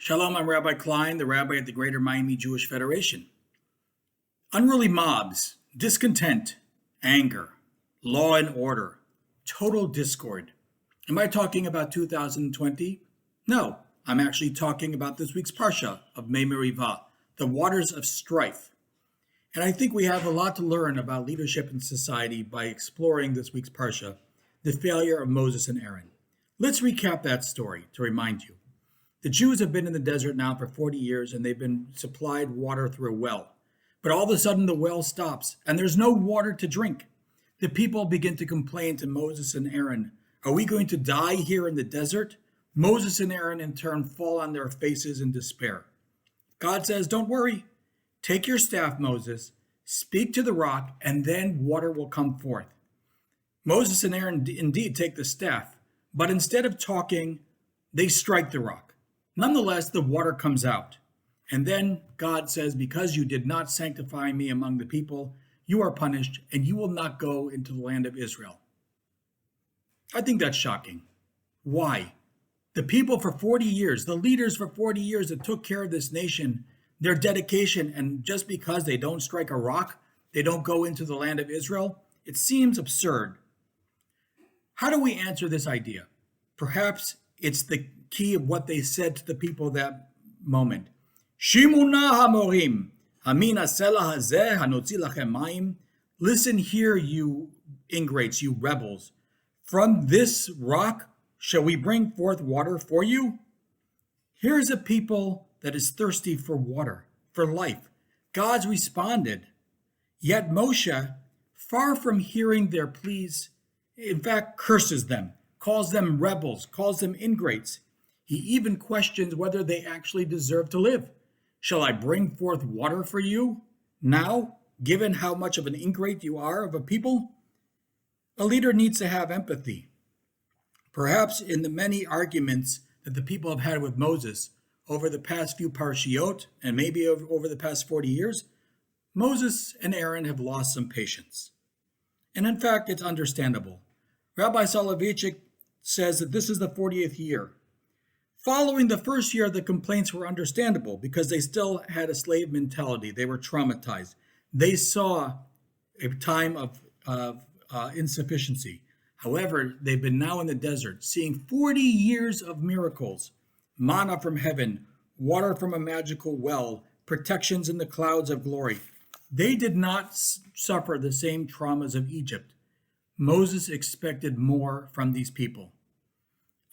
Shalom, I'm Rabbi Klein, the rabbi at the Greater Miami Jewish Federation. Unruly mobs, discontent, anger, law and order, total discord. Am I talking about 2020? No, I'm actually talking about this week's Parsha of Mei Merivah, the waters of strife. And I think we have a lot to learn about leadership in society by exploring this week's Parsha, the failure of Moses and Aaron. Let's recap that story to remind you. The Jews have been in the desert now for 40 years and they've been supplied water through a well. But all of a sudden the well stops and there's no water to drink. The people begin to complain to Moses and Aaron, "Are we going to die here in the desert?" Moses and Aaron in turn fall on their faces in despair. God says, "Don't worry. Take your staff, Moses, speak to the rock, and then water will come forth." Moses and Aaron indeed take the staff, but instead of talking, they strike the rock. Nonetheless, the water comes out. And then God says, "Because you did not sanctify me among the people, you are punished, and you will not go into the land of Israel." I think that's shocking. Why? The people for 40 years, the leaders for 40 years that took care of this nation, their dedication, and just because they don't strike a rock, they don't go into the land of Israel, it seems absurd. How do we answer this idea? Perhaps it's the key of what they said to the people that moment. Shimuna hamorim, hamin asela hazeh hanotzi lachem mayim. Listen here, you ingrates, you rebels. From this rock shall we bring forth water for you? Here's a people that is thirsty for water, for life. God's responded. Yet Moshe, far from hearing their pleas, in fact curses them, calls them rebels, calls them ingrates. He even questions whether they actually deserve to live. Shall I bring forth water for you now, given how much of an ingrate you are of a people? A leader needs to have empathy. Perhaps in the many arguments that the people have had with Moses over the past few parshiot, and maybe over the past 40 years, Moses and Aaron have lost some patience. And in fact, it's understandable. Rabbi Soloveitchik says that this is the 40th year. Following the first year, the complaints were understandable because they still had a slave mentality. They were traumatized. They saw a time of insufficiency. However, they've been now in the desert, seeing 40 years of miracles, manna from heaven, water from a magical well, protections in the clouds of glory. They did not suffer the same traumas of Egypt. Moses expected more from these people.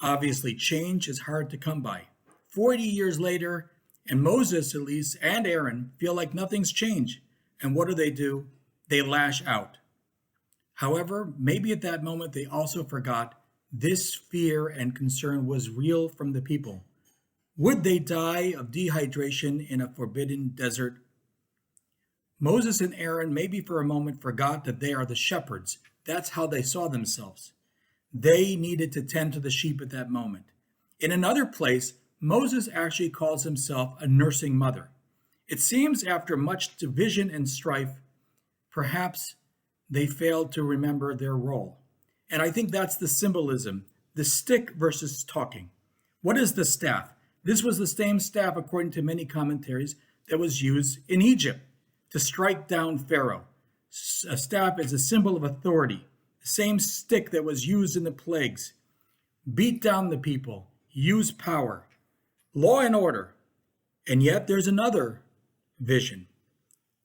Obviously, change is hard to come by. 40 years later, and Moses, at least, and Aaron feel like nothing's changed. And what do? They lash out. However, maybe at that moment they also forgot this fear and concern was real from the people. Would they die of dehydration in a forbidden desert? Moses and Aaron maybe for a moment forgot that they are the shepherds. That's how they saw themselves. They needed to tend to the sheep at that moment. In another place, Moses actually calls himself a nursing mother. It seems after much division and strife, perhaps they failed to remember their role. And I think that's the symbolism, the stick versus talking. What is the staff? This was the same staff, according to many commentaries, that was used in Egypt to strike down Pharaoh. A staff is a symbol of authority. The same stick that was used in the plagues. Beat down the people. Use power. Law and order. And yet there's another vision.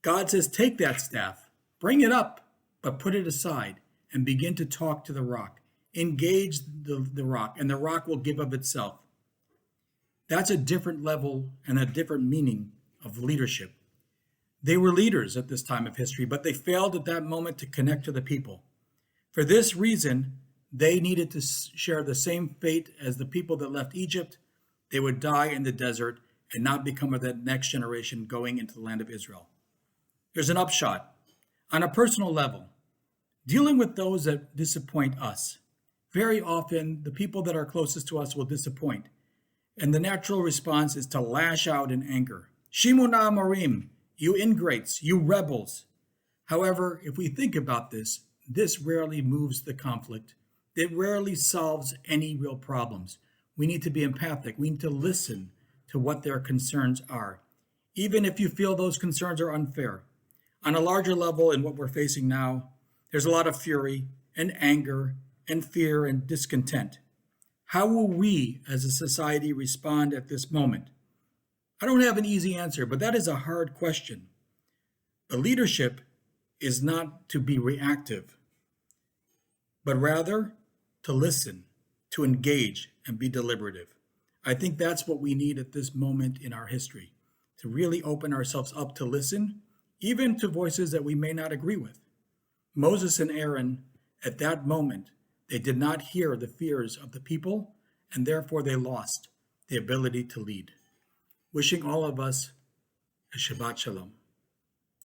God says, take that staff, bring it up, but put it aside and begin to talk to the rock. Engage the rock, and the rock will give of itself. That's a different level and a different meaning of leadership. They were leaders at this time of history, but they failed at that moment to connect to the people. For this reason, they needed to share the same fate as the people that left Egypt. They would die in the desert and not become of that next generation going into the land of Israel. There's an upshot. On a personal level, dealing with those that disappoint us. Very often, the people that are closest to us will disappoint. And the natural response is to lash out in anger. Shimona Marim, you ingrates, you rebels. However, if we think about this rarely moves the conflict. It rarely solves any real problems. We need to be empathic. We need to listen to what their concerns are, even if you feel those concerns are unfair. On a larger level, in what we're facing now, there's a lot of fury and anger and fear and discontent. How will we as a society respond at this moment? I don't have an easy answer, but that is a hard question. The leadership is not to be reactive, but rather to listen, to engage, and be deliberative. I think that's what we need at this moment in our history, to really open ourselves up to listen, even to voices that we may not agree with. Moses and Aaron, at that moment, they did not hear the fears of the people, and therefore they lost the ability to lead. Wishing all of us a Shabbat Shalom.